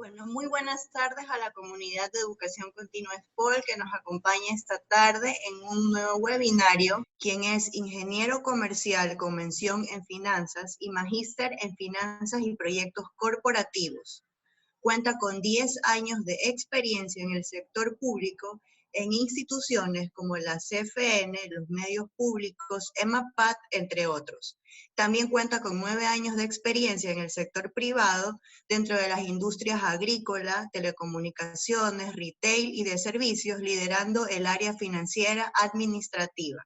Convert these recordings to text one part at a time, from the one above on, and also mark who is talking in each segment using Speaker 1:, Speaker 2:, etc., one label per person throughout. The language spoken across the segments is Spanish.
Speaker 1: Bueno, muy buenas tardes a la comunidad de Educación Continua SPOL que nos acompaña esta tarde en un nuevo webinario, quien es ingeniero comercial con mención en finanzas y magíster en finanzas y proyectos corporativos. Cuenta con 10 años de experiencia en el sector público en instituciones como la CFN, los medios públicos, EMAPAT, entre otros. También cuenta con 9 años de experiencia en el sector privado dentro de las industrias agrícola, telecomunicaciones, retail y de servicios, liderando el área financiera administrativa.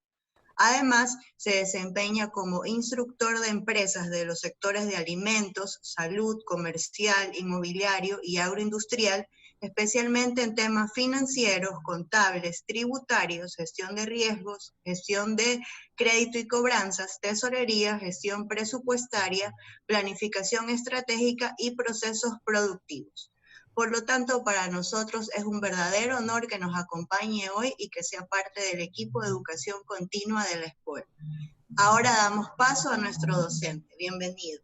Speaker 1: Además, se desempeña como instructor de empresas de los sectores de alimentos, salud, comercial, inmobiliario y agroindustrial, especialmente en temas financieros, contables, tributarios, gestión de riesgos, gestión de crédito y cobranzas, tesorería, gestión presupuestaria, planificación estratégica y procesos productivos. Por lo tanto, para nosotros es un verdadero honor que nos acompañe hoy y que sea parte del equipo de educación continua de la escuela. Ahora damos paso a nuestro docente. Bienvenido.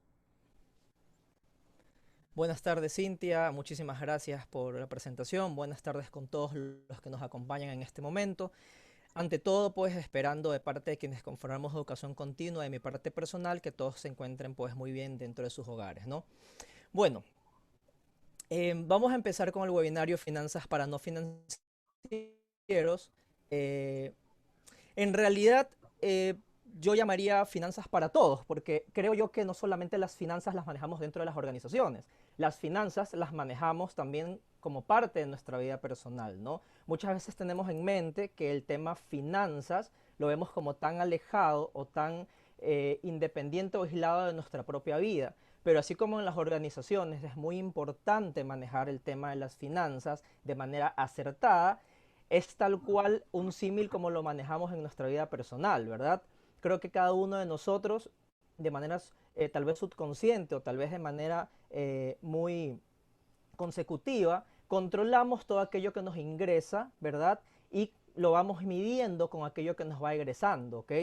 Speaker 2: Buenas tardes, Cintia. Muchísimas gracias por la presentación. Buenas tardes con todos los que nos acompañan en este momento. Ante todo, pues esperando de parte de quienes conformamos educación continua, de mi parte personal, que todos se encuentren pues muy bien dentro de sus hogares, ¿no? Bueno, vamos a empezar con el webinario Finanzas para no financieros. Eh, en realidad, yo llamaría finanzas para todos, porque creo yo que no solamente las finanzas las manejamos dentro de las organizaciones, las finanzas las manejamos también como parte de nuestra vida personal, ¿no? Muchas veces tenemos en mente que el tema finanzas lo vemos como tan alejado o tan independiente o aislado de nuestra propia vida. Pero así como en las organizaciones es muy importante manejar el tema de las finanzas de manera acertada, es tal cual un símil como lo manejamos en nuestra vida personal, ¿verdad? Creo que cada uno de nosotros, de manera tal vez subconsciente o tal vez de manera muy consecutiva, controlamos todo aquello que nos ingresa, ¿verdad? Y lo vamos midiendo con aquello que nos va egresando, ¿ok?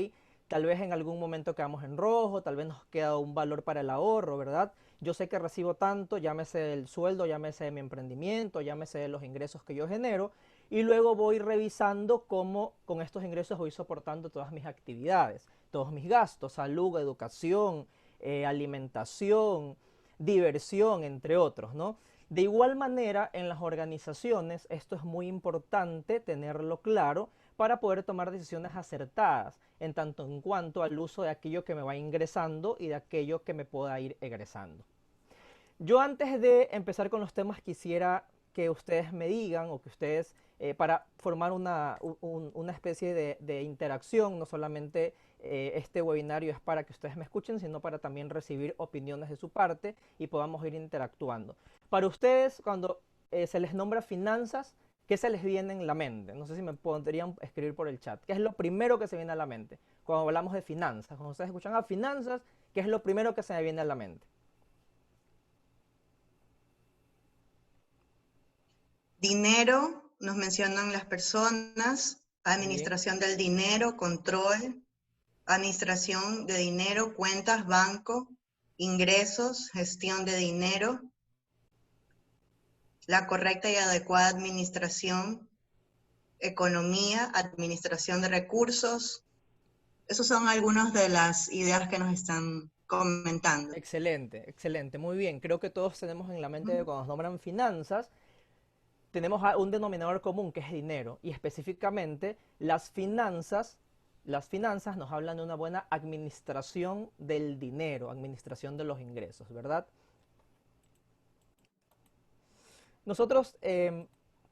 Speaker 2: Tal vez en algún momento quedamos en rojo, tal vez nos queda un valor para el ahorro, ¿verdad? Yo sé que recibo tanto, llámese el sueldo, llámese de mi emprendimiento, llámese de los ingresos que yo genero, y luego voy revisando cómo con estos ingresos voy soportando todas mis actividades, todos mis gastos, salud, educación, alimentación, diversión, entre otros, ¿no? De igual manera, en las organizaciones esto es muy importante tenerlo claro para poder tomar decisiones acertadas en tanto en cuanto al uso de aquello que me va ingresando y de aquello que me pueda ir egresando. Yo antes de empezar con los temas quisiera que ustedes me digan o que ustedes, para formar una especie de interacción, no solamente este webinario es para que ustedes me escuchen, sino para también recibir opiniones de su parte y podamos ir interactuando. Para ustedes, cuando se les nombra finanzas, ¿qué se les viene en la mente? No sé si me podrían escribir por el chat. ¿Qué es lo primero que se viene a la mente cuando hablamos de finanzas? Cuando ustedes escuchan a finanzas, ¿qué es lo primero que se me viene a la mente?
Speaker 1: Dinero, nos mencionan las personas,
Speaker 2: Muy bien.
Speaker 1: administración del dinero, control, administración de dinero, cuentas, banco, ingresos, gestión de dinero, la correcta y adecuada administración, economía, administración de recursos. Esos son algunas de las ideas que nos están comentando.
Speaker 2: Excelente, excelente, muy bien. Creo que todos tenemos en la mente que cuando nos nombran finanzas, tenemos un denominador común que es dinero. Y específicamente las finanzas nos hablan de una buena administración del dinero, administración de los ingresos, ¿verdad? Nosotros en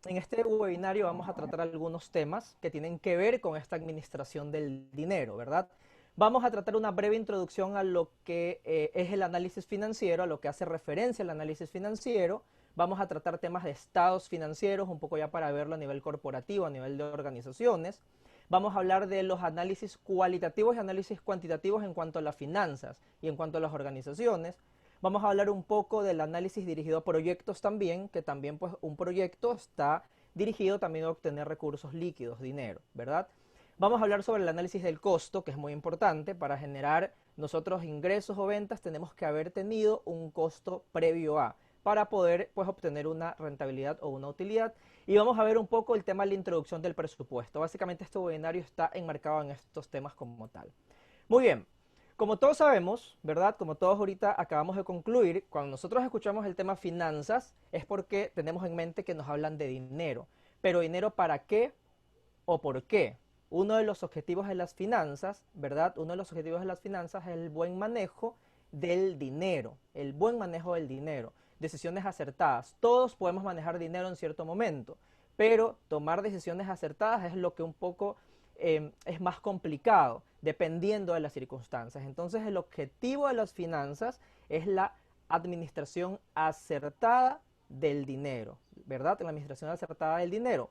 Speaker 2: este webinario vamos a tratar algunos temas que tienen que ver con esta administración del dinero, ¿verdad? Vamos a tratar una breve introducción a lo que es el análisis financiero, a lo que hace referencia al análisis financiero. Vamos a tratar temas de estados financieros, un poco ya para verlo a nivel corporativo, a nivel de organizaciones. Vamos a hablar de los análisis cualitativos y análisis cuantitativos en cuanto a las finanzas y en cuanto a las organizaciones. Vamos a hablar un poco del análisis dirigido a proyectos también, que también pues un proyecto está dirigido también a obtener recursos líquidos, dinero, ¿verdad? Vamos a hablar sobre el análisis del costo, que es muy importante. Para generar nosotros ingresos o ventas tenemos que haber tenido un costo previo a. para poder pues obtener una rentabilidad o una utilidad. Y vamos a ver un poco el tema de la introducción del presupuesto. Básicamente este webinario está enmarcado en estos temas como tal. Muy bien, como todos sabemos, ¿verdad? Como todos ahorita acabamos de concluir, cuando nosotros escuchamos el tema finanzas es porque tenemos en mente que nos hablan de dinero. Pero dinero ¿para qué o por qué? Uno de los objetivos de las finanzas, ¿verdad? Uno de los objetivos de las finanzas es el buen manejo del dinero, el buen manejo del dinero, decisiones acertadas. Todos podemos manejar dinero en cierto momento, pero tomar decisiones acertadas es lo que un poco es más complicado, dependiendo de las circunstancias. Entonces, el objetivo de las finanzas es la administración acertada del dinero, ¿verdad? La administración acertada del dinero.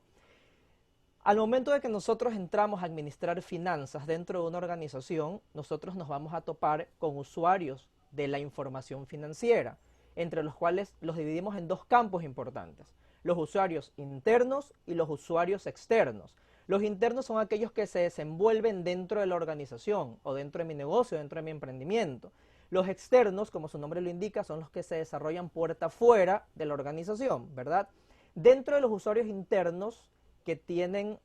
Speaker 2: Al momento de que nosotros entramos a administrar finanzas dentro de una organización, nosotros nos vamos a topar con usuarios de la información financiera, entre los cuales los dividimos en dos campos importantes: los usuarios internos y los usuarios externos. Los internos son aquellos que se desenvuelven dentro de la organización o dentro de mi negocio, dentro de mi emprendimiento. Los externos, como su nombre lo indica, son los que se desarrollan puerta afuera de la organización, ¿verdad? Dentro de los usuarios internos que tienen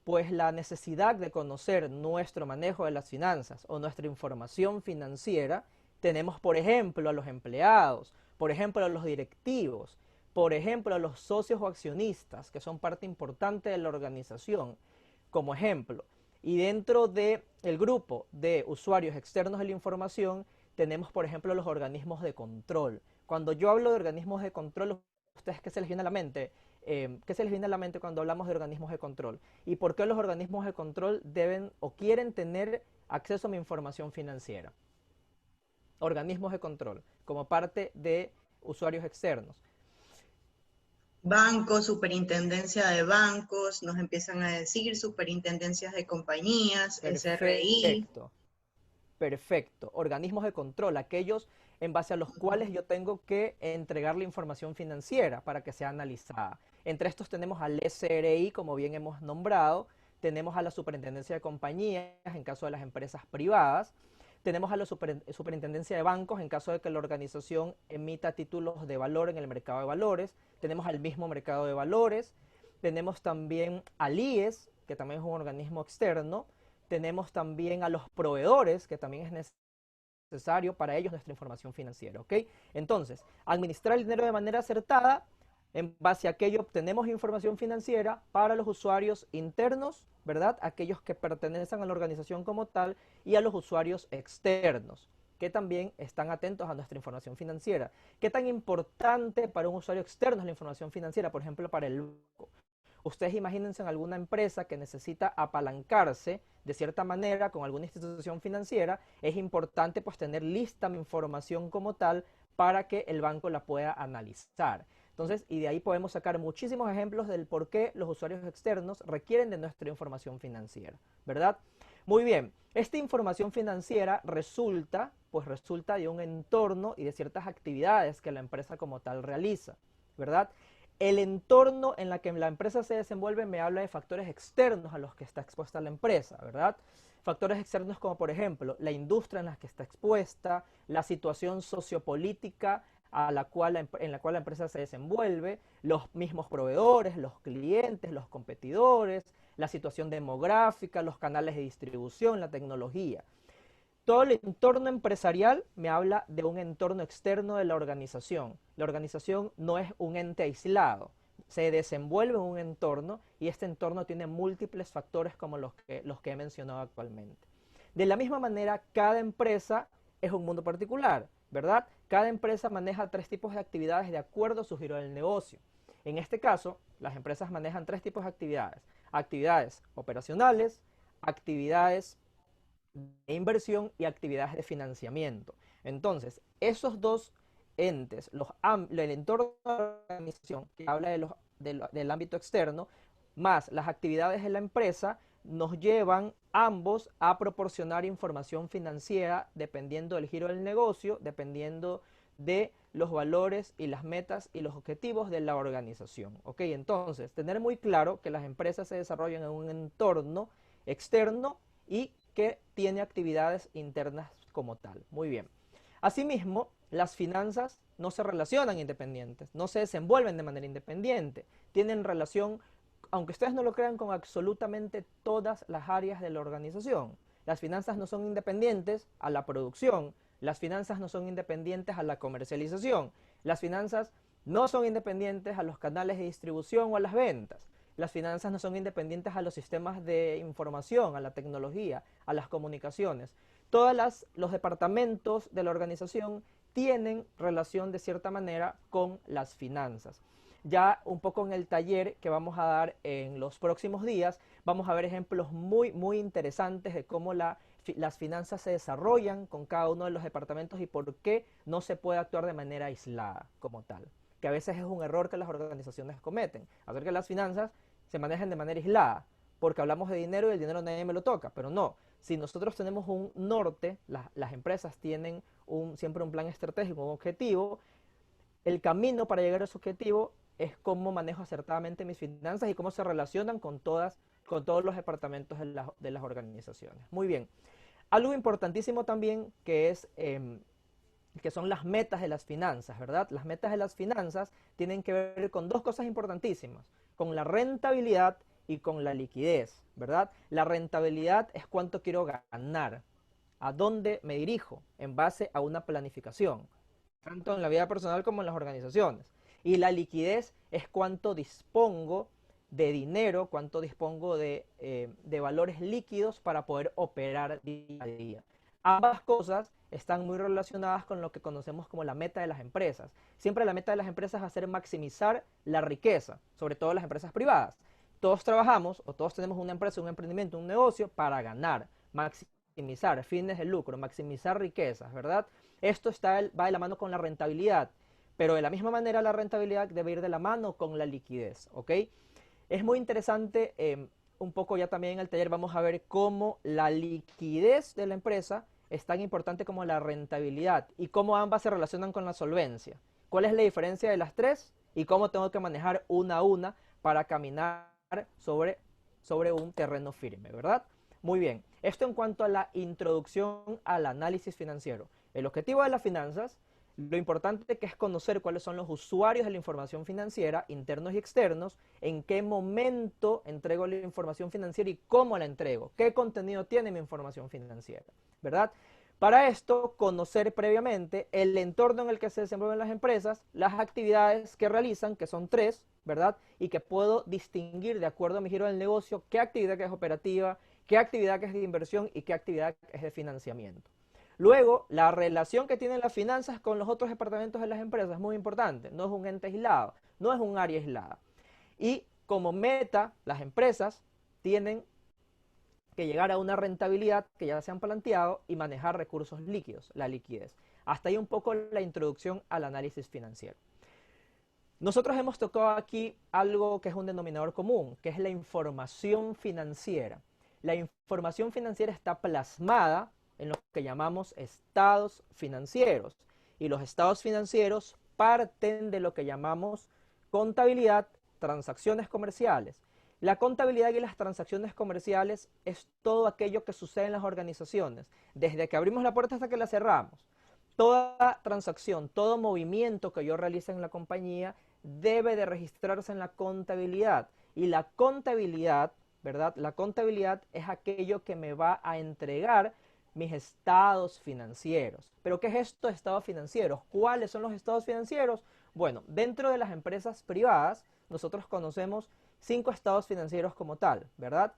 Speaker 2: pues la necesidad de conocer nuestro manejo de las finanzas o nuestra información financiera, tenemos por ejemplo a los empleados, por ejemplo a los directivos, por ejemplo a los socios o accionistas, que son parte importante de la organización, como ejemplo. Y dentro del grupo de usuarios externos de la información, tenemos por ejemplo los organismos de control. Cuando yo hablo de organismos de control, ¿ustedes qué se les viene a la mente? ¿Qué se les viene a la mente cuando hablamos de organismos de control? ¿Y por qué los organismos de control deben o quieren tener acceso a mi información financiera? Organismos de control, como parte de usuarios externos.
Speaker 1: Bancos, superintendencia de bancos, nos empiezan a decir superintendencias de compañías, SRI.
Speaker 2: Perfecto, perfecto. Organismos de control, aquellos en base a los cuales yo tengo que entregar la información financiera para que sea analizada. Entre estos tenemos al SRI, como bien hemos nombrado, tenemos a la Superintendencia de Compañías en caso de las empresas privadas, tenemos a la Superintendencia de Bancos en caso de que la organización emita títulos de valor en el mercado de valores, tenemos al mismo mercado de valores, tenemos también al IES, que también es un organismo externo, tenemos también a los proveedores, que también es necesario para ellos nuestra información financiera, ¿ok? Entonces, administrar el dinero de manera acertada, en base a aquello obtenemos información financiera para los usuarios internos, ¿verdad? Aquellos que pertenecen a la organización como tal, y a los usuarios externos, que también están atentos a nuestra información financiera. ¿Qué tan importante para un usuario externo es la información financiera? Por ejemplo, para el banco. Ustedes imagínense en alguna empresa que necesita apalancarse de cierta manera con alguna institución financiera, es importante pues tener lista mi información como tal para que el banco la pueda analizar. Entonces, y de ahí podemos sacar muchísimos ejemplos del por qué los usuarios externos requieren de nuestra información financiera, ¿verdad? Muy bien, esta información financiera resulta de un entorno y de ciertas actividades que la empresa como tal realiza, ¿verdad? El entorno en el que la empresa se desenvuelve me habla de factores externos a los que está expuesta la empresa, ¿verdad? Factores externos como por ejemplo la industria en la que está expuesta, la situación sociopolítica en la cual la empresa se desenvuelve, los mismos proveedores, los clientes, los competidores, la situación demográfica, los canales de distribución, la tecnología. Todo el entorno empresarial me habla de un entorno externo de la organización. La organización no es un ente aislado, se desenvuelve en un entorno y este entorno tiene múltiples factores como los que he mencionado actualmente. De la misma manera, cada empresa es un mundo particular, ¿verdad? Cada empresa maneja 3 tipos de actividades de acuerdo a su giro del negocio. En este caso, las empresas manejan 3 tipos de actividades. Actividades operacionales, actividades de inversión y actividades de financiamiento. Entonces, esos dos entes, el entorno de la organización, que habla del ámbito externo, más las actividades de la empresa, nos llevan ambos a proporcionar información financiera dependiendo del giro del negocio, dependiendo de los valores y las metas y los objetivos de la organización. ¿Ok? Entonces, tener muy claro que las empresas se desarrollan en un entorno externo y que tiene actividades internas como tal. Muy bien. Asimismo, las finanzas no se relacionan independientes, no se desenvuelven de manera independiente, tienen relación, aunque ustedes no lo crean, con absolutamente todas las áreas de la organización. Las finanzas no son independientes a la producción, las finanzas no son independientes a la comercialización, las finanzas no son independientes a los canales de distribución o a las ventas. Las finanzas no son independientes a los sistemas de información, a la tecnología, a las comunicaciones. Todos los departamentos de la organización tienen relación de cierta manera con las finanzas. Ya un poco en el taller que vamos a dar en los próximos días, vamos a ver ejemplos muy interesantes de cómo las finanzas se desarrollan con cada uno de los departamentos y por qué no se puede actuar de manera aislada como tal, que a veces es un error que las organizaciones cometen, hacer que las finanzas se manejen de manera aislada, porque hablamos de dinero y el dinero nadie me lo toca, pero no. Si nosotros tenemos un norte, las empresas tienen siempre un plan estratégico, un objetivo, el camino para llegar a ese objetivo es cómo manejo acertadamente mis finanzas y cómo se relacionan con todos los departamentos de las organizaciones. Muy bien. Algo importantísimo también que son las metas de las finanzas, ¿verdad? Las metas de las finanzas tienen que ver con dos cosas importantísimas, con la rentabilidad y con la liquidez, ¿verdad? La rentabilidad es cuánto quiero ganar, a dónde me dirijo en base a una planificación, tanto en la vida personal como en las organizaciones. Y la liquidez es cuánto dispongo de dinero, cuánto dispongo de valores líquidos para poder operar día a día. Ambas cosas están muy relacionadas con lo que conocemos como la meta de las empresas. Siempre la meta de las empresas va a ser maximizar la riqueza, sobre todo las empresas privadas. Todos trabajamos o todos tenemos una empresa, un emprendimiento, un negocio para ganar, maximizar fines de lucro, maximizar riquezas, ¿verdad? Esto va de la mano con la rentabilidad, pero de la misma manera la rentabilidad debe ir de la mano con la liquidez, ¿ok? Es muy interesante, un poco ya también en el taller vamos a ver cómo la liquidez de la empresa es tan importante como la rentabilidad y cómo ambas se relacionan con la solvencia. ¿Cuál es la diferencia de las tres? Y cómo tengo que manejar una a una para caminar sobre un terreno firme, ¿verdad? Muy bien, esto en cuanto a la introducción al análisis financiero. El objetivo de las finanzas, lo importante que es conocer cuáles son los usuarios de la información financiera, internos y externos, en qué momento entrego la información financiera y cómo la entrego, qué contenido tiene mi información financiera, ¿verdad? Para esto, conocer previamente el entorno en el que se desenvuelven las empresas, las actividades que realizan, que son tres, ¿verdad? Y que puedo distinguir de acuerdo a mi giro del negocio qué actividad que es operativa, qué actividad que es de inversión y qué actividad que es de financiamiento. Luego, la relación que tienen las finanzas con los otros departamentos de las empresas es muy importante. No es un ente aislado, no es un área aislada. Y como meta, las empresas tienen que llegar a una rentabilidad que ya se han planteado y manejar recursos líquidos, la liquidez. Hasta ahí un poco la introducción al análisis financiero. Nosotros hemos tocado aquí algo que es un denominador común, que es la información financiera. La información financiera está plasmada en lo que llamamos estados financieros. Y los estados financieros parten de lo que llamamos contabilidad, transacciones comerciales. La contabilidad y las transacciones comerciales es todo aquello que sucede en las organizaciones, desde que abrimos la puerta hasta que la cerramos. Toda transacción, todo movimiento que yo realice en la compañía debe de registrarse en la contabilidad. Y la contabilidad, ¿verdad? La contabilidad es aquello que me va a entregar mis estados financieros. ¿Pero qué es esto de estados financieros? ¿Cuáles son los estados financieros? Bueno, dentro de las empresas privadas, nosotros conocemos 5 estados financieros como tal, ¿verdad?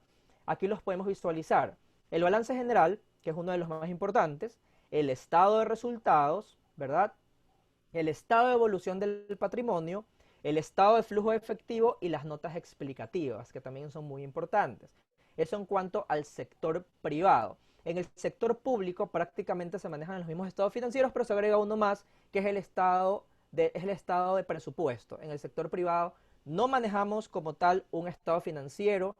Speaker 2: Aquí los podemos visualizar. El balance general, que es uno de los más importantes, el estado de resultados, ¿verdad? El estado de evolución del patrimonio, el estado de flujo de efectivo y las notas explicativas, que también son muy importantes. Eso en cuanto al sector privado. En el sector público prácticamente se manejan los mismos estados financieros, pero se agrega uno más, que es el estado de presupuesto. En el sector privado no manejamos como tal un estado financiero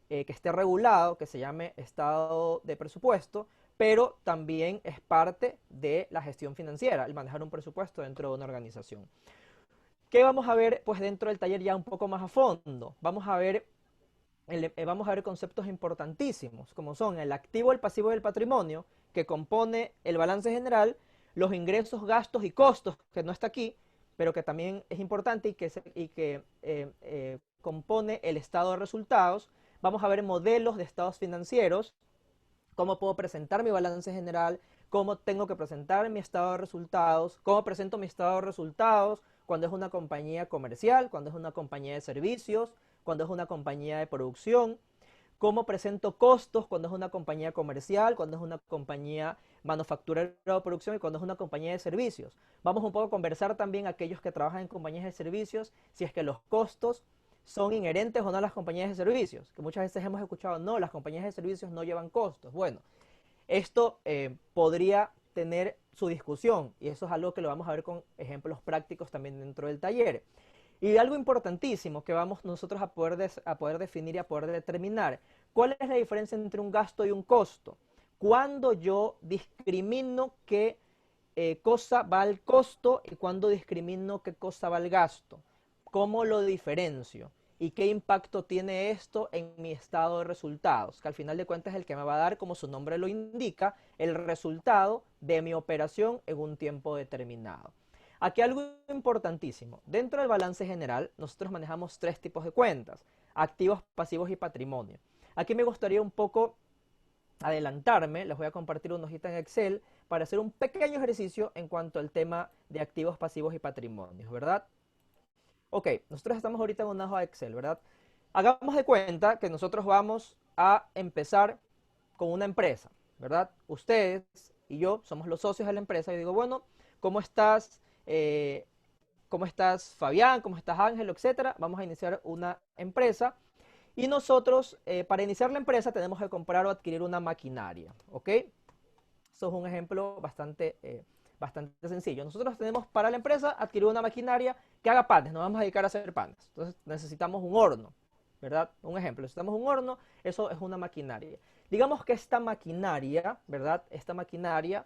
Speaker 2: que esté regulado, que se llame estado de presupuesto, pero también es parte de la gestión financiera, el manejar un presupuesto dentro de una organización. ¿Qué vamos a ver pues dentro del taller ya un poco más a fondo? Vamos a ver conceptos importantísimos, como son el activo, el pasivo y el patrimonio, que compone el balance general, los ingresos, gastos y costos, que no está aquí, pero que también es importante y que compone el estado de resultados. Vamos a ver modelos de estados financieros, cómo puedo presentar mi balance general, cómo tengo que presentar mi estado de resultados, cómo presento mi estado de resultados cuando es una compañía comercial, cuando es una compañía de servicios, cuando es una compañía de producción, cómo presento costos cuando es una compañía comercial, cuando es una compañía manufacturera de producción y cuando es una compañía de servicios. Vamos un poco a conversar también a aquellos que trabajan en compañías de servicios, si es que los costos son inherentes o no a las compañías de servicios, que muchas veces hemos escuchado, no, las compañías de servicios no llevan costos. Bueno, esto podría tener su discusión y eso es algo que lo vamos a ver con ejemplos prácticos también dentro del taller. Y algo importantísimo que vamos nosotros a poder definir y a poder determinar, ¿cuál es la diferencia entre un gasto y un costo? Cuando yo discrimino qué cosa va al costo y cuando discrimino qué cosa va al gasto. ¿Cómo lo diferencio? ¿Y qué impacto tiene esto en mi estado de resultados? Que al final de cuentas es el que me va a dar, como su nombre lo indica, el resultado de mi operación en un tiempo determinado. Aquí algo importantísimo. Dentro del balance general, nosotros manejamos tres tipos de cuentas: activos, pasivos y patrimonio. Aquí me gustaría un poco adelantarme, les voy a compartir una hojita en Excel para hacer un pequeño ejercicio en cuanto al tema de activos, pasivos y patrimonios, ¿verdad? Ok, nosotros estamos ahorita en una hoja de Excel, ¿verdad? Hagamos de cuenta que nosotros vamos a empezar con una empresa, ¿verdad? Ustedes y yo somos los socios de la empresa y digo, bueno, ¿cómo estás? ¿Cómo estás, Fabián? ¿Cómo estás, Ángel? Etcétera. Vamos a iniciar una empresa y nosotros, para iniciar la empresa, tenemos que comprar o adquirir una maquinaria, ¿ok? Eso es un ejemplo bastante sencillo. Nosotros tenemos para la empresa adquirir una maquinaria que haga panes, nos vamos a dedicar a hacer panes. Entonces necesitamos un horno, ¿verdad? Un ejemplo, necesitamos un horno, eso es una maquinaria. Digamos que esta maquinaria, ¿verdad? Esta maquinaria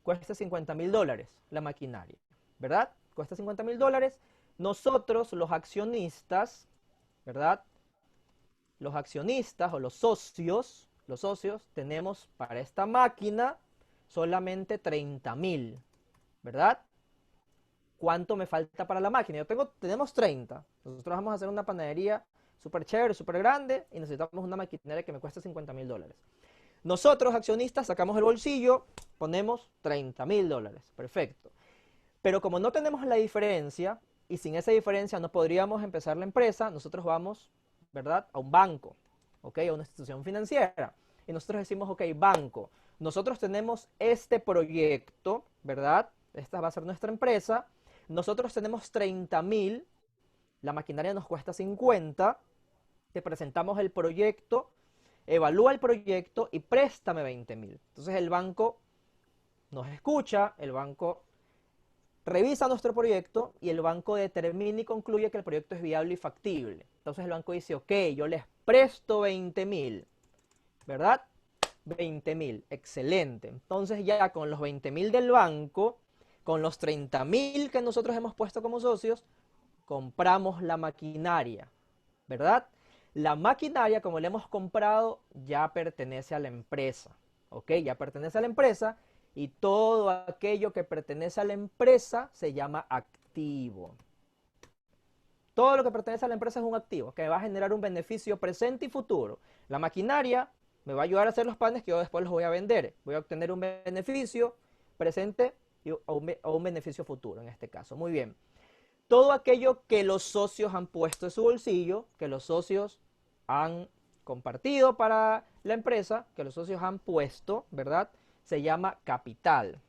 Speaker 2: cuesta $50.000, la maquinaria, ¿verdad? Cuesta $50.000. Nosotros, los accionistas, ¿verdad? Los accionistas o los socios, tenemos para esta máquina solamente 30.000, ¿verdad? ¿Cuánto me falta para la máquina? Tenemos 30. Nosotros vamos a hacer una panadería súper chévere, súper grande y necesitamos una maquinaria que me cueste $50.000. Nosotros, accionistas, sacamos el bolsillo, ponemos $30.000. Perfecto. Pero como no tenemos la diferencia y sin esa diferencia no podríamos empezar la empresa, nosotros vamos, ¿verdad?, a un banco, ¿ok? A una institución financiera. Y nosotros decimos, ok, banco, nosotros tenemos este proyecto, ¿verdad? Esta va a ser nuestra empresa. Nosotros tenemos 30.000, la maquinaria nos cuesta 50, te presentamos el proyecto, evalúa el proyecto y préstame 20.000. Entonces el banco nos escucha, el banco revisa nuestro proyecto y el banco determina y concluye que el proyecto es viable y factible. Entonces el banco dice, ok, yo les presto 20.000, ¿verdad? 20.000, excelente. Entonces ya con los 20.000 del banco, con los 30.000 que nosotros hemos puesto como socios, compramos la maquinaria, ¿verdad? La maquinaria, como la hemos comprado, ya pertenece a la empresa, ¿ok? Ya pertenece a la empresa y todo aquello que pertenece a la empresa se llama activo. Todo lo que pertenece a la empresa es un activo que va a generar un beneficio presente y futuro. La maquinaria me va a ayudar a hacer los panes que yo después los voy a vender. Voy a obtener un beneficio presente o un beneficio futuro en este caso. Muy bien. Todo aquello que los socios han puesto en su bolsillo, que los socios han compartido para la empresa, que los socios han puesto, ¿verdad? Se llama capital,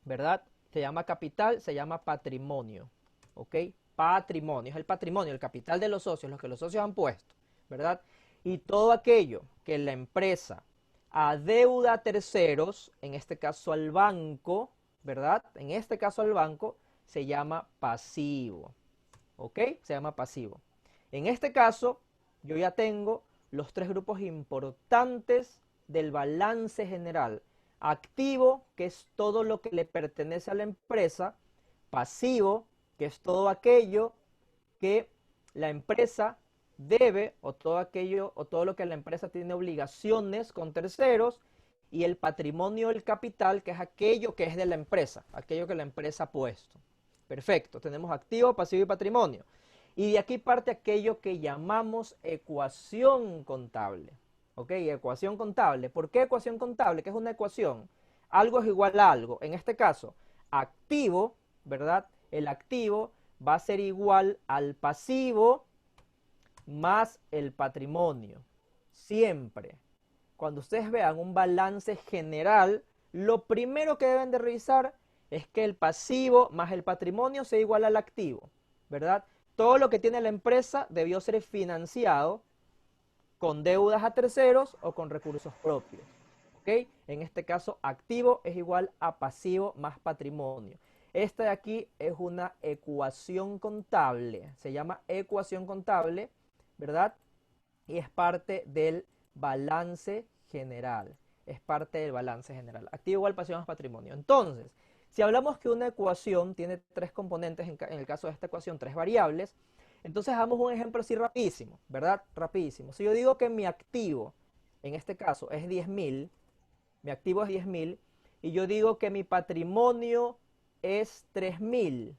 Speaker 2: ¿verdad? Se llama capital, se llama patrimonio, ¿ok? Patrimonio, es el patrimonio, el capital de los socios, los que los socios han puesto, ¿verdad? Y todo aquello que la empresa adeuda a terceros, en este caso al banco, ¿verdad? En este caso al banco, se llama pasivo, ¿ok? Se llama pasivo. En este caso, yo ya tengo los tres grupos importantes del balance general. Activo, que es todo lo que le pertenece a la empresa. Pasivo, que es todo aquello que la empresa debe o todo aquello o todo lo que la empresa tiene obligaciones con terceros. y el patrimonio del capital, que es aquello que es de la empresa, aquello que la empresa ha puesto. Perfecto, tenemos activo, pasivo y patrimonio. Y de aquí parte aquello que llamamos ecuación contable. ¿Ok? Ecuación contable. ¿Por qué ecuación contable? ¿Qué es una ecuación? Algo es igual a algo. En este caso, activo, ¿verdad? El activo va a ser igual al pasivo más el patrimonio. Siempre. Cuando ustedes vean un balance general, lo primero que deben de revisar es que el pasivo más el patrimonio sea igual al activo, ¿verdad? Todo lo que tiene la empresa debió ser financiado con deudas a terceros o con recursos propios. ¿Ok? En este caso, activo es igual a pasivo más patrimonio. Esta de aquí es una ecuación contable, se llama ecuación contable, ¿verdad? Y es parte del balance general. Es parte del balance general. Activo igual pasivo más patrimonio. Entonces, si hablamos que una ecuación tiene tres componentes, en el caso de esta ecuación, tres variables, entonces hagamos un ejemplo así rapidísimo, ¿verdad? Rapidísimo. Si yo digo que mi activo, en este caso, es 10.000, mi activo es 10.000, y yo digo que mi patrimonio es 3.000,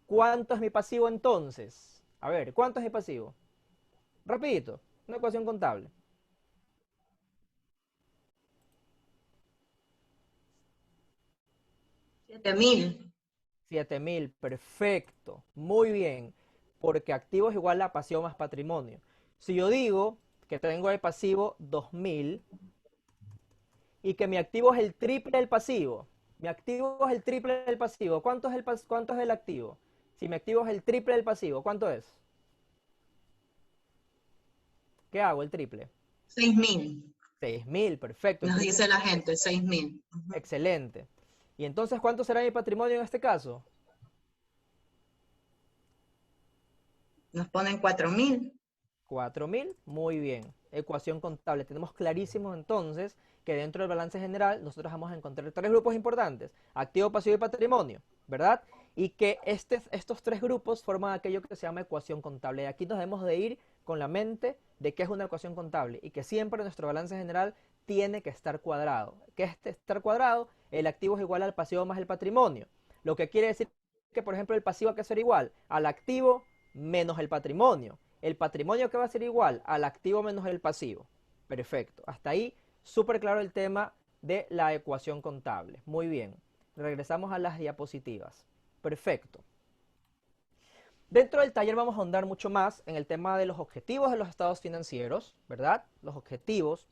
Speaker 2: ¿cuánto es mi pasivo entonces? A ver, ¿cuánto es mi pasivo? Rapidito, una ecuación contable.
Speaker 1: 7.000.
Speaker 2: 7.000, perfecto, muy bien, porque activo es igual a pasivo más patrimonio. Si yo digo que tengo de pasivo 2.000 y que mi activo es el triple del pasivo, mi activo es el triple del pasivo, ¿cuánto es el activo? Si mi activo es el triple del pasivo, ¿cuánto es? ¿Qué hago? El triple.
Speaker 1: 6.000.
Speaker 2: 6.000, perfecto, el
Speaker 1: Nos
Speaker 2: triple,
Speaker 1: dice la gente, 6.000.
Speaker 2: excelente. ¿Y entonces cuánto será mi patrimonio en este caso?
Speaker 1: Nos ponen 4.000.
Speaker 2: 4.000, muy bien. Ecuación contable. Tenemos clarísimo entonces que dentro del balance general nosotros vamos a encontrar tres grupos importantes: activo, pasivo y patrimonio, ¿verdad? Y que estos tres grupos forman aquello que se llama ecuación contable. Y aquí nos debemos de ir con la mente de qué es una ecuación contable y que siempre nuestro balance general tiene que estar cuadrado. ¿Qué es estar cuadrado? El activo es igual al pasivo más el patrimonio. Lo que quiere decir que, por ejemplo, el pasivo hay que ser igual al activo menos el patrimonio. El patrimonio que va a ser igual al activo menos el pasivo. Perfecto. Hasta ahí, súper claro el tema de la ecuación contable. Muy bien. Regresamos a las diapositivas. Perfecto. Dentro del taller vamos a ahondar mucho más en el tema de los objetivos de los estados financieros, ¿verdad? Los objetivos,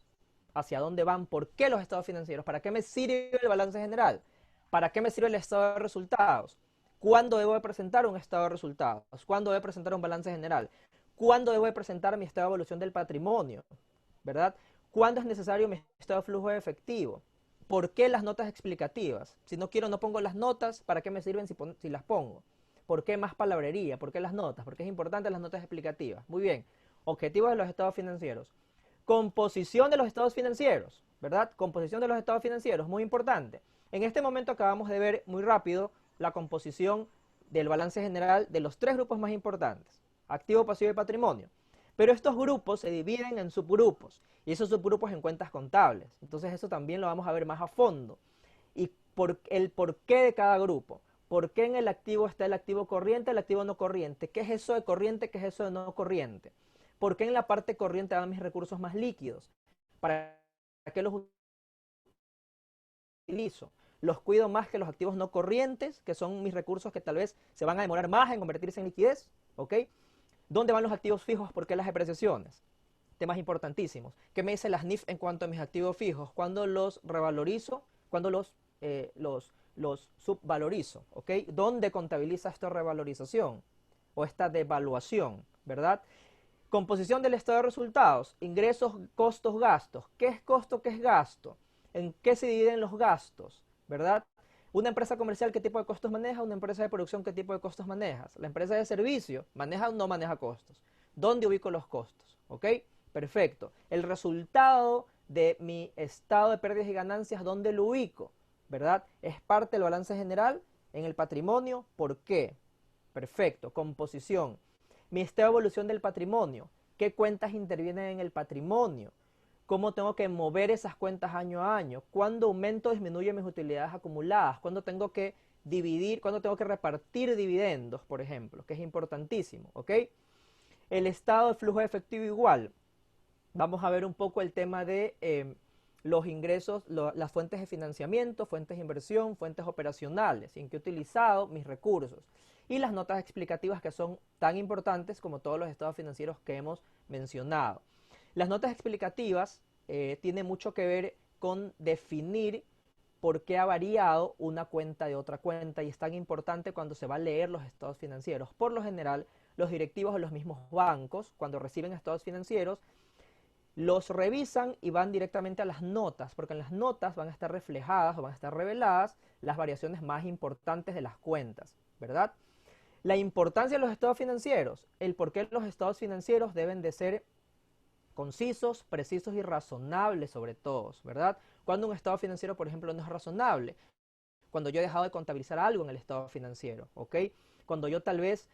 Speaker 2: hacia dónde van, por qué los estados financieros, para qué me sirve el balance general, para qué me sirve el estado de resultados, cuándo debo de presentar un estado de resultados, cuándo debo de presentar un balance general, cuándo debo de presentar mi estado de evolución del patrimonio, ¿verdad? ¿Cuándo es necesario mi estado de flujo de efectivo? ¿Por qué las notas explicativas? Si no quiero, no pongo las notas, ¿para qué me sirven si las pongo? ¿Por qué más palabrería? ¿Por qué las notas? ¿Por qué es importante las notas explicativas? Muy bien. Objetivos de los estados financieros. Composición de los estados financieros, ¿verdad? Composición de los estados financieros, muy importante. En este momento acabamos de ver muy rápido la composición del balance general de los tres grupos más importantes: activo, pasivo y patrimonio. Pero estos grupos se dividen en subgrupos y esos subgrupos en cuentas contables. Entonces eso también lo vamos a ver más a fondo. Y el porqué de cada grupo. ¿Por qué en el activo está el activo corriente, el activo no corriente? ¿Qué es eso de corriente, qué es eso de no corriente? ¿Por qué en la parte corriente van mis recursos más líquidos? ¿Para qué los utilizo? Los cuido más que los activos no corrientes, que son mis recursos que tal vez se van a demorar más en convertirse en liquidez. ¿Ok? ¿Dónde van los activos fijos? ¿Por qué las depreciaciones? Temas importantísimos. ¿Qué me dice las NIF en cuanto a mis activos fijos? ¿Cuándo los revalorizo? ¿Cuándo los subvalorizo? ¿Ok? ¿Dónde contabiliza esta revalorización o esta devaluación? ¿Verdad? Composición del estado de resultados: ingresos, costos, gastos. ¿Qué es costo, qué es gasto? ¿En qué se dividen los gastos? ¿Verdad? Una empresa comercial, ¿qué tipo de costos maneja? Una empresa de producción, ¿qué tipo de costos manejas? La empresa de servicio, ¿maneja o no maneja costos? ¿Dónde ubico los costos? ¿Ok? Perfecto. El resultado de mi estado de pérdidas y ganancias, ¿dónde lo ubico? ¿Verdad? Es parte del balance general en el patrimonio. ¿Por qué? Perfecto. Composición. Mi estado de evolución del patrimonio. ¿Qué cuentas intervienen en el patrimonio? cómo tengo que mover esas cuentas año a año, cuándo aumento o disminuye mis utilidades acumuladas, cuándo tengo que dividir, cuándo tengo que repartir dividendos, por ejemplo, que es importantísimo, ¿ok? El estado de flujo de efectivo igual. Vamos a ver un poco el tema de los ingresos, las fuentes de financiamiento, fuentes de inversión, fuentes operacionales, en qué he utilizado mis recursos. Y las notas explicativas que son tan importantes como todos los estados financieros que hemos mencionado. Las notas explicativas tienen mucho que ver con definir por qué ha variado una cuenta de otra cuenta y es tan importante cuando se va a leer los estados financieros. Por lo general, los directivos de los mismos bancos, cuando reciben estados financieros, los revisan y van directamente a las notas, porque en las notas van a estar reflejadas o van a estar reveladas las variaciones más importantes de las cuentas, ¿verdad? La importancia de los estados financieros, el por qué los estados financieros deben de ser concisos, precisos y razonables sobre todo, ¿verdad? Cuando un estado financiero, por ejemplo, no es razonable, cuando yo he dejado de contabilizar algo en el estado financiero, ¿ok? Cuando yo tal vez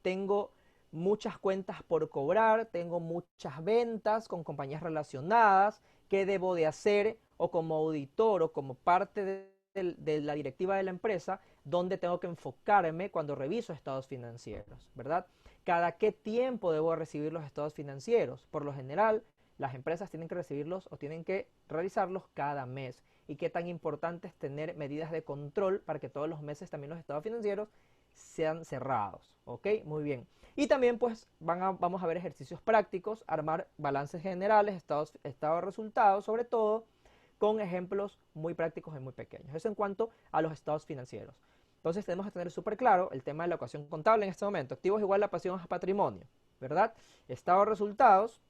Speaker 2: tengo muchas cuentas por cobrar, tengo muchas ventas con compañías relacionadas, ¿qué debo de hacer? O como auditor o como parte de la directiva de la empresa, ¿dónde tengo que enfocarme cuando reviso estados financieros, ¿verdad? ¿Cada qué tiempo debo recibir los estados financieros? Por lo general, las empresas tienen que recibirlos o tienen que realizarlos cada mes. Y qué tan importante es tener medidas de control para que todos los meses también los estados financieros sean cerrados, ¿ok? Muy bien. Y también pues vamos a ver ejercicios prácticos, armar balances generales, estados de resultados, sobre todo con ejemplos muy prácticos y muy pequeños. Eso en cuanto a los estados financieros. Entonces tenemos que tener súper claro el tema de la ecuación contable en este momento. Activos igual a pasión a patrimonio, ¿verdad? Estado de resultados,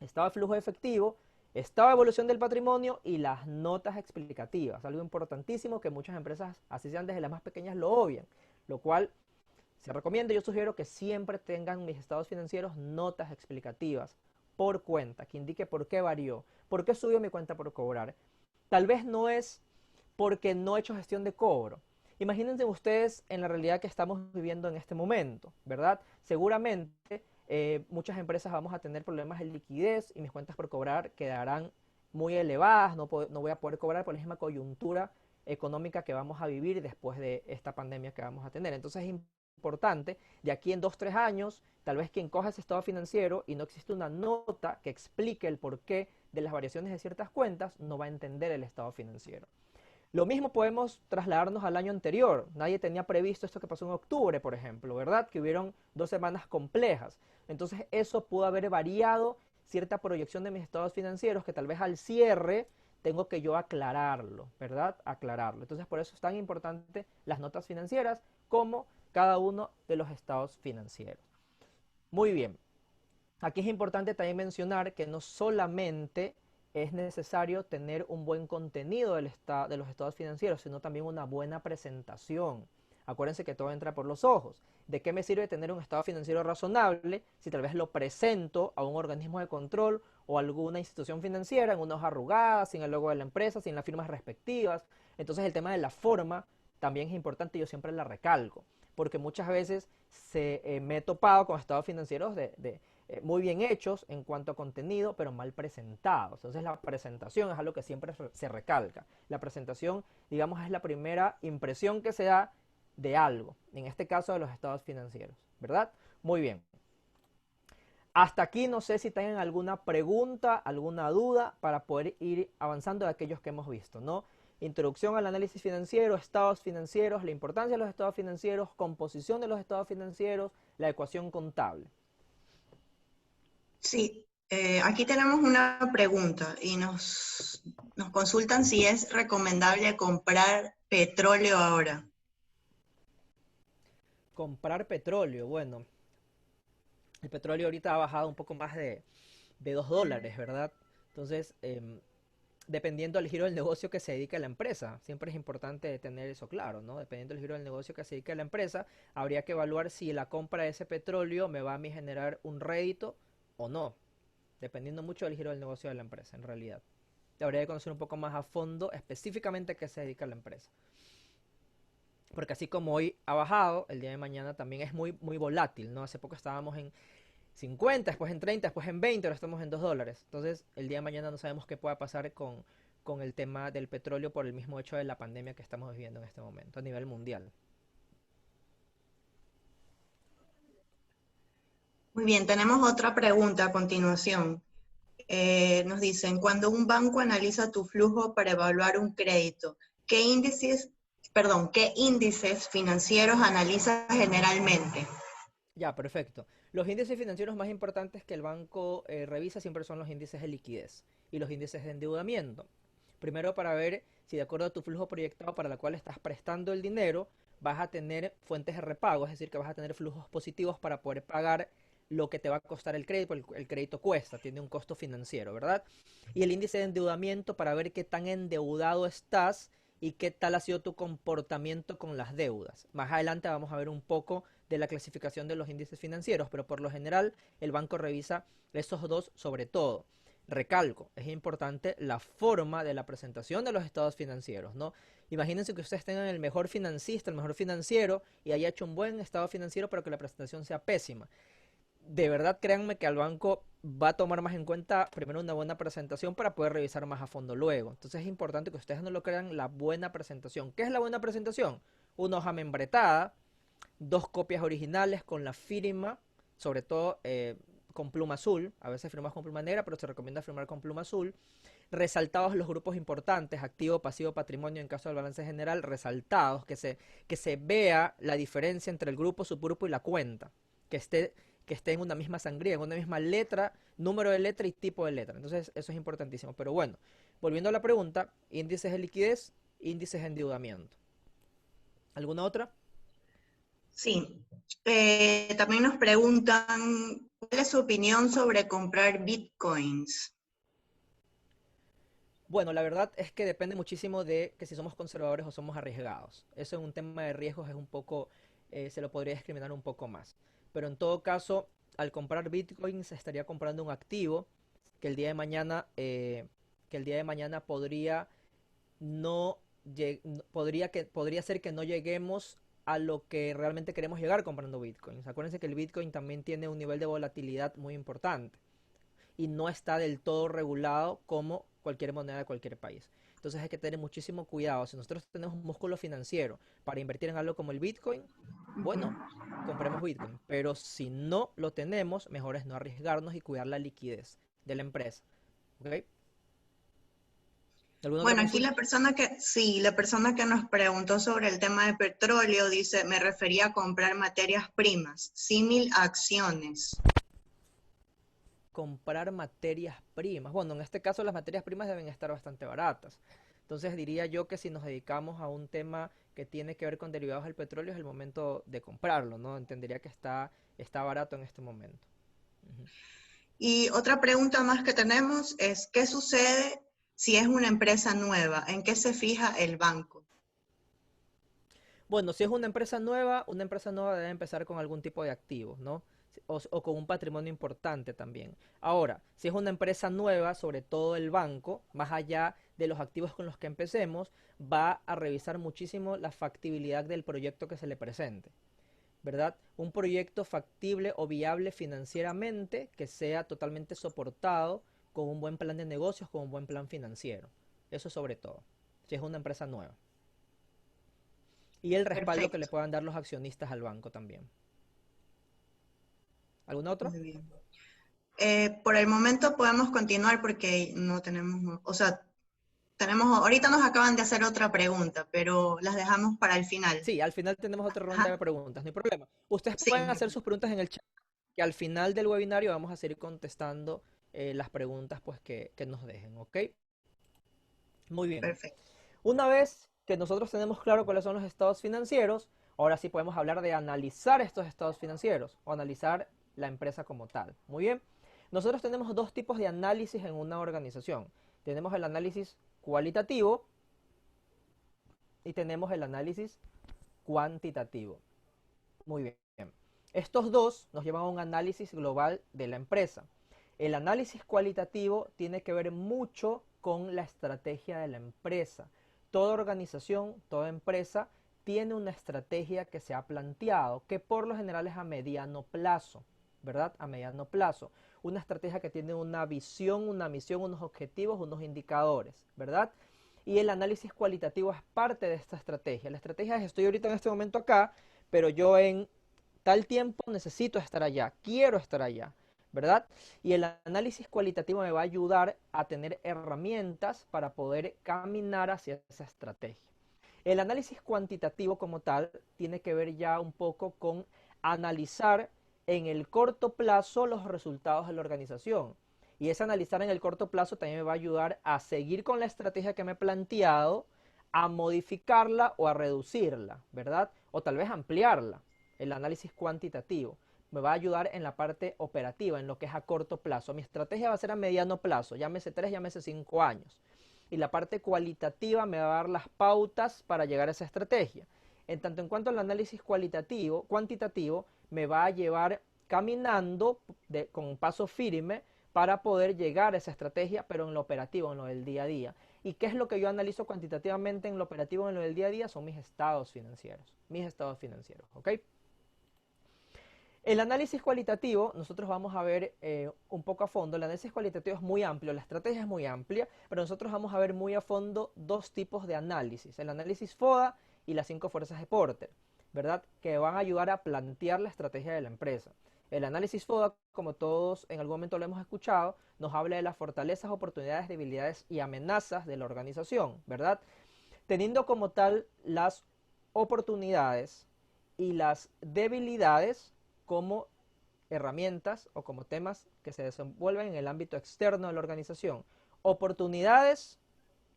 Speaker 2: estado de flujo de efectivo, estado de evolución del patrimonio y las notas explicativas. Algo importantísimo que muchas empresas, así sean desde las más pequeñas, lo obvian. Lo cual se recomienda, yo sugiero que siempre tengan mis estados financieros notas explicativas por cuenta, que indique por qué varió, por qué subió mi cuenta por cobrar. Tal vez no es porque no he hecho gestión de cobro. Imagínense ustedes en la realidad que estamos viviendo en este momento, ¿verdad? Seguramente muchas empresas vamos a tener problemas de liquidez y mis cuentas por cobrar quedarán muy elevadas, no voy a poder cobrar por la misma coyuntura económica que vamos a vivir después de esta pandemia que vamos a tener. Entonces es importante, de aquí en 2, 3 años, tal vez quien coja ese estado financiero y no existe una nota que explique el porqué de las variaciones de ciertas cuentas, no va a entender el estado financiero. Lo mismo podemos trasladarnos al año anterior. Nadie tenía previsto esto que pasó en octubre, por ejemplo, ¿verdad? Que hubieron 2 semanas complejas. Entonces eso pudo haber variado cierta proyección de mis estados financieros que tal vez al cierre tengo que yo aclararlo, ¿verdad? Aclararlo. Entonces por eso es tan importante las notas financieras como cada uno de los estados financieros. Muy bien. Aquí es importante también mencionar que no solamente es necesario tener un buen contenido de los estados financieros, sino también una buena presentación. Acuérdense que todo entra por los ojos. ¿De qué me sirve tener un estado financiero razonable si tal vez lo presento a un organismo de control o a alguna institución financiera en una hoja arrugada, sin el logo de la empresa, sin las firmas respectivas? Entonces el tema de la forma también es importante y yo siempre la recalco, porque muchas veces me he topado con estados financieros muy bien hechos en cuanto a contenido, pero mal presentados. Entonces la presentación es algo que siempre se recalca. La presentación, digamos, es la primera impresión que se da de algo, en este caso de los estados financieros, ¿verdad? Muy bien. Hasta aquí no sé si tienen alguna pregunta, alguna duda para poder ir avanzando de aquellos que hemos visto, ¿no? Introducción al análisis financiero, estados financieros, la importancia de los estados financieros, composición de los estados financieros, la ecuación contable.
Speaker 1: Sí, aquí tenemos una pregunta y nos consultan si es recomendable comprar petróleo ahora.
Speaker 2: Comprar petróleo, bueno, el petróleo ahorita ha bajado un poco más de $2, ¿verdad? Entonces, dependiendo del giro del negocio que se dedique a la empresa, siempre es importante tener eso claro, ¿no? Dependiendo del giro del negocio que se dedique a la empresa, habría que evaluar si la compra de ese petróleo me va a mí generar un rédito o no, dependiendo mucho del giro del negocio de la empresa, en realidad. Habría que conocer un poco más a fondo específicamente a qué se dedica la empresa. Porque así como hoy ha bajado, el día de mañana también es muy, muy volátil, ¿no? Hace poco estábamos 50, después en 30, después en 20, ahora estamos en $2. Entonces, el día de mañana no sabemos qué pueda pasar con el tema del petróleo por el mismo hecho de la pandemia que estamos viviendo en este momento a nivel mundial.
Speaker 1: Muy bien, tenemos otra pregunta a continuación. Nos dicen, cuando un banco analiza tu flujo para evaluar un crédito, ¿qué índices, qué índices financieros analiza generalmente?
Speaker 2: Ya, perfecto. Los índices financieros más importantes que el banco revisa siempre son los índices de liquidez y los índices de endeudamiento. Primero para ver si de acuerdo a tu flujo proyectado para el cual estás prestando el dinero, vas a tener fuentes de repago, es decir, que vas a tener flujos positivos para poder pagar lo que te va a costar el crédito, el crédito cuesta, tiene un costo financiero, ¿verdad? Y el índice de endeudamiento para ver qué tan endeudado estás y qué tal ha sido tu comportamiento con las deudas. Más adelante vamos a ver un poco de la clasificación de los índices financieros, pero por lo general el banco revisa esos dos sobre todo. Recalco, es importante la forma de la presentación de los estados financieros, ¿no? Imagínense que ustedes tengan el mejor financista, el mejor financiero y haya hecho un buen estado financiero, pero que la presentación sea pésima. De verdad, créanme que al banco va a tomar más en cuenta primero una buena presentación para poder revisar más a fondo luego. Entonces es importante que ustedes no lo crean la buena presentación. ¿Qué es la buena presentación? Una hoja membretada, dos copias originales con la firma, sobre todo con pluma azul, a veces firmas con pluma negra, pero se recomienda firmar con pluma azul, resaltados los grupos importantes, activo, pasivo, patrimonio, en caso del balance general, resaltados, que se vea la diferencia entre el grupo, subgrupo y la cuenta, que esté, que esté en una misma sangría, en una misma letra, número de letra y tipo de letra. Entonces eso es importantísimo. Pero bueno, volviendo a la pregunta, índices de liquidez, índices de endeudamiento. ¿Alguna otra?
Speaker 1: Sí, también nos preguntan, ¿cuál es su opinión sobre comprar bitcoins?
Speaker 2: Bueno, la verdad es que depende muchísimo de que si somos conservadores o somos arriesgados. Eso en un tema de riesgos es un poco, se lo podría discriminar un poco más. Pero en todo caso, al comprar Bitcoin se estaría comprando un activo que el día de mañana, podría no podría ser que no lleguemos a lo que realmente queremos llegar comprando Bitcoins. Acuérdense que el Bitcoin también tiene un nivel de volatilidad muy importante y no está del todo regulado como cualquier moneda de cualquier país. Entonces hay que tener muchísimo cuidado. Si nosotros tenemos un músculo financiero para invertir en algo como el Bitcoin, bueno, compremos Bitcoin. Pero si no lo tenemos, mejor es no arriesgarnos y cuidar la liquidez de la empresa. ¿Ok? ¿Alguna otra
Speaker 1: Bueno, aquí
Speaker 2: consulta?
Speaker 1: la persona que nos preguntó sobre el tema de petróleo dice, me refería a comprar materias primas, símil a acciones.
Speaker 2: Comprar materias primas. Bueno, en este caso las materias primas deben estar bastante baratas. Entonces diría yo que si nos dedicamos a un tema que tiene que ver con derivados del petróleo es el momento de comprarlo, ¿no? Entendería que está barato en este momento. Ujú.
Speaker 1: Y otra pregunta más que tenemos es, ¿qué sucede si es una empresa nueva? ¿En qué se fija el banco?
Speaker 2: Bueno, si es una empresa nueva debe empezar con algún tipo de activos, ¿no? O con un patrimonio importante también. Ahora, si es una empresa nueva, sobre todo el banco, más allá de los activos con los que empecemos, va a revisar muchísimo la factibilidad del proyecto que se le presente, ¿verdad? Un proyecto factible o viable financieramente que sea totalmente soportado con un buen plan de negocios, con un buen plan financiero. Eso sobre todo, si es una empresa nueva. Y el respaldo que le
Speaker 1: Perfecto,
Speaker 2: puedan dar los accionistas al banco también. ¿Alguna otra?
Speaker 1: muy bien. Por el momento podemos continuar porque no tenemos, o sea, ahorita nos acaban de hacer otra pregunta, pero las dejamos para el final.
Speaker 2: Sí, al final tenemos otra ronda de
Speaker 1: Ajá,
Speaker 2: preguntas, no hay problema. Ustedes
Speaker 1: sí,
Speaker 2: pueden hacer sus preguntas en el chat, que al final del webinario vamos a seguir contestando las preguntas pues, que nos dejen, ¿ok? Muy bien.
Speaker 1: perfecto.
Speaker 2: Una vez que nosotros tenemos claro cuáles son los estados financieros, ahora sí podemos hablar de analizar estos estados financieros o analizar la empresa como tal. Muy bien. Nosotros tenemos dos tipos de análisis en una organización. Tenemos el análisis cualitativo y tenemos el análisis cuantitativo. Muy bien. Estos dos nos llevan a un análisis global de la empresa. El análisis cualitativo tiene que ver mucho con la estrategia de la empresa. Toda organización, toda empresa tiene una estrategia que se ha planteado, que por lo general es a mediano plazo, ¿verdad? A mediano plazo. Una estrategia que tiene una visión, una misión, unos objetivos, unos indicadores, ¿verdad? Y el análisis cualitativo es parte de esta estrategia. La estrategia es: estoy ahorita en este momento acá, pero yo en tal tiempo necesito estar allá, quiero estar allá, ¿verdad? Y el análisis cualitativo me va a ayudar a tener herramientas para poder caminar hacia esa estrategia. El análisis cuantitativo como tal tiene que ver ya un poco con analizar en el corto plazo los resultados de la organización. Y ese analizar en el corto plazo también me va a ayudar a seguir con la estrategia que me he planteado, a modificarla o a reducirla, ¿verdad? O tal vez ampliarla. El análisis cuantitativo me va a ayudar en la parte operativa, en lo que es a corto plazo. Mi estrategia va a ser a mediano plazo, llámese 3, llámese 5 años. Y la parte cualitativa me va a dar las pautas para llegar a esa estrategia. En tanto en cuanto al análisis cuantitativo me va a llevar caminando con un paso firme para poder llegar a esa estrategia, pero en lo operativo, en lo del día a día. ¿Y qué es lo que yo analizo cuantitativamente en lo operativo, en lo del día a día? Son mis estados financieros. ¿Ok? El análisis cualitativo, nosotros vamos a ver un poco a fondo. El análisis cualitativo es muy amplio, la estrategia es muy amplia, pero nosotros vamos a ver muy a fondo dos tipos de análisis: el análisis FODA y las 5 fuerzas de Porter, ¿verdad? Que van a ayudar a plantear la estrategia de la empresa. El análisis FODA, como todos en algún momento lo hemos escuchado, nos habla de las fortalezas, oportunidades, debilidades y amenazas de la organización, ¿verdad? Teniendo como tal las oportunidades y las debilidades como herramientas o como temas que se desenvuelven en el ámbito externo de la organización. Oportunidades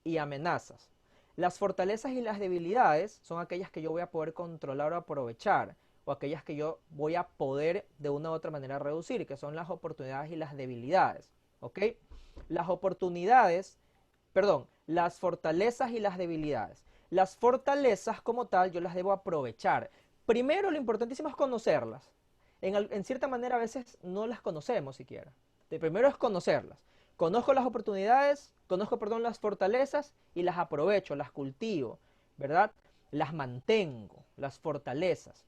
Speaker 2: y amenazas. Las fortalezas y las debilidades son aquellas que yo voy a poder controlar o aprovechar, o aquellas que yo voy a poder de una u otra manera reducir, que son las oportunidades y las debilidades. ¿Ok? Las oportunidades, perdón, las fortalezas y las debilidades. Las fortalezas como tal yo las debo aprovechar. Primero, lo importantísimo es conocerlas. En cierta manera a veces no las conocemos siquiera. De primero es conocerlas. Conozco las oportunidades, conozco, perdón, las fortalezas y las aprovecho, las cultivo, ¿verdad? Las mantengo, las fortalezas.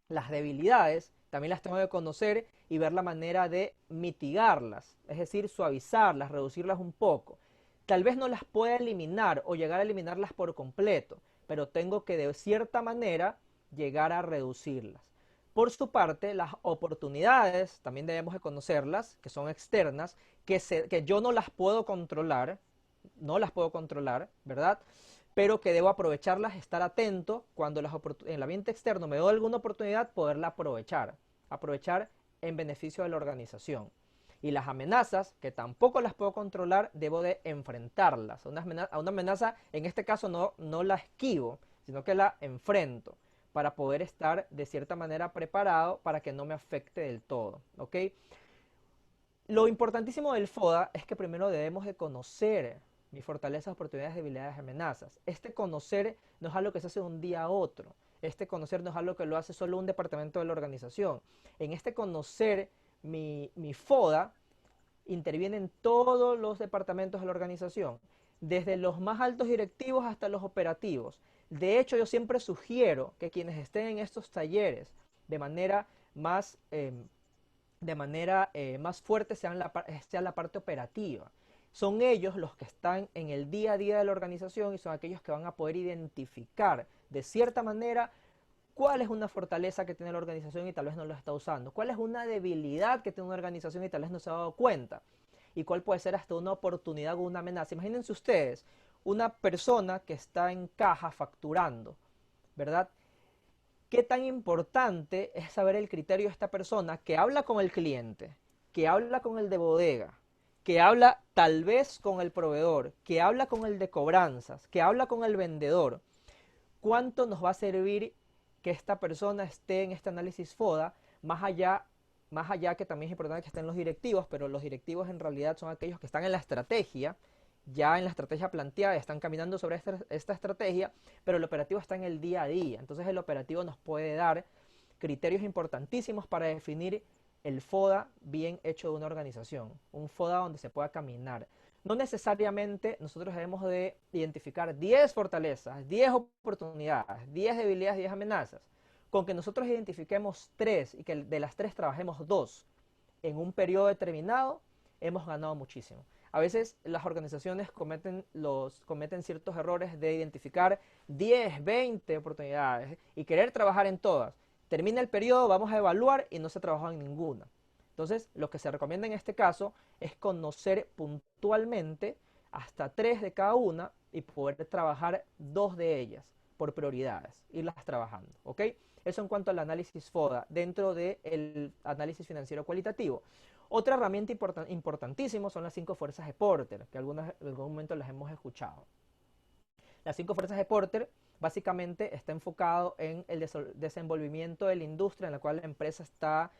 Speaker 2: Las debilidades también las tengo que conocer y ver la manera de mitigarlas, es decir, suavizarlas, reducirlas un poco. Tal vez no las pueda eliminar o llegar a eliminarlas por completo, pero tengo que de cierta manera llegar a reducirlas. Por su parte, las oportunidades también debemos de conocerlas, que son externas, que yo no las puedo controlar, ¿verdad? Pero que debo aprovecharlas, estar atento cuando en el ambiente externo me doy alguna oportunidad, poderla aprovechar en beneficio de la organización. Y las amenazas, que tampoco las puedo controlar, debo de enfrentarlas. A una amenaza, en este caso, no la esquivo, sino que la enfrento para poder estar de cierta manera preparado para que no me afecte del todo. ¿Ok? Lo importantísimo del FODA es que primero debemos de conocer mis fortalezas, oportunidades, debilidades, amenazas. Este conocer no es algo que se hace de un día a otro. Este conocer no es algo que lo hace solo un departamento de la organización. En este conocer mi FODA intervienen todos los departamentos de la organización, desde los más altos directivos hasta los operativos. De hecho, yo siempre sugiero que quienes estén en estos talleres de manera más más fuerte sea la parte operativa. Son ellos los que están en el día a día de la organización y son aquellos que van a poder identificar de cierta manera cuál es una fortaleza que tiene la organización y tal vez no lo está usando, cuál es una debilidad que tiene una organización y tal vez no se ha dado cuenta, y cuál puede ser hasta una oportunidad o una amenaza. Imagínense ustedes una persona que está en caja facturando, ¿verdad? ¿Qué tan importante es saber el criterio de esta persona que habla con el cliente, que habla con el de bodega, que habla tal vez con el proveedor, que habla con el de cobranzas, que habla con el vendedor? ¿Cuánto nos va a servir que esta persona esté en este análisis FODA? Más allá que también es importante que estén los directivos, pero los directivos en realidad son aquellos que están en la estrategia, ya en la estrategia planteada, están caminando sobre esta estrategia, pero el operativo está en el día a día. Entonces el operativo nos puede dar criterios importantísimos para definir el FODA bien hecho de una organización, un FODA donde se pueda caminar. No necesariamente nosotros debemos de identificar 10 fortalezas, 10 oportunidades, 10 debilidades, 10 amenazas. Con que nosotros identifiquemos 3 y que de las 3 trabajemos 2 en un periodo determinado, hemos ganado muchísimo. A veces las organizaciones cometen ciertos errores de identificar 10, 20 oportunidades y querer trabajar en todas. Termina el periodo, vamos a evaluar y no se trabajó en ninguna. Entonces, lo que se recomienda en este caso es conocer puntualmente hasta 3 de cada una y poder trabajar 2 de ellas por prioridades, irlas trabajando, ¿ok? Eso en cuanto al análisis FODA dentro del análisis financiero cualitativo. Otra herramienta importantísima son las 5 fuerzas de Porter, que en algún momento las hemos escuchado. Las 5 fuerzas de Porter básicamente está enfocado en el desenvolvimiento de la industria en la cual la empresa está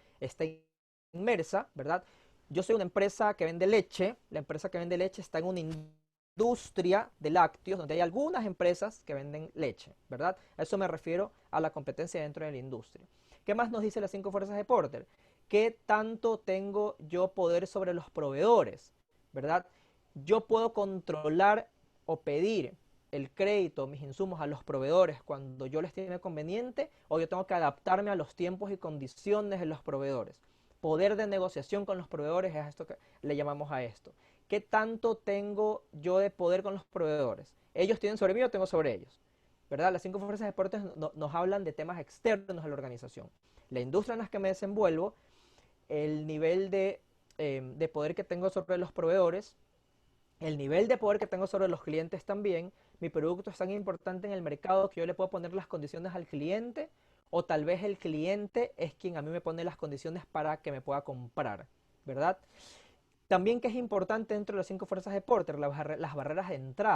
Speaker 2: inmersa, ¿verdad? Yo soy una empresa que vende leche, la empresa que vende leche está en una industria de lácteos, donde hay algunas empresas que venden leche, ¿verdad? A eso me refiero a la competencia dentro de la industria. ¿Qué más nos dice las 5 fuerzas de Porter? ¿Qué tanto tengo yo poder sobre los proveedores? ¿Verdad? Yo puedo controlar o pedir el crédito, mis insumos a los proveedores cuando yo les tiene conveniente, o yo tengo que adaptarme a los tiempos y condiciones de los proveedores. Poder de negociación con los proveedores es esto que le llamamos a esto. ¿Qué tanto tengo yo de poder con los proveedores? Ellos tienen sobre mí, yo tengo sobre ellos, ¿verdad? Las 5 fuerzas de Porter nos hablan de temas externos a la organización. La industria en la que me desenvuelvo, el nivel de poder que tengo sobre los proveedores, el nivel de poder que tengo sobre los clientes también. Mi producto es tan importante en el mercado que yo le puedo poner las condiciones al cliente, o tal vez el cliente es quien a mí me pone las condiciones para que me pueda comprar, ¿verdad? También que es importante dentro de las 5 fuerzas de Porter, las barreras de entrada.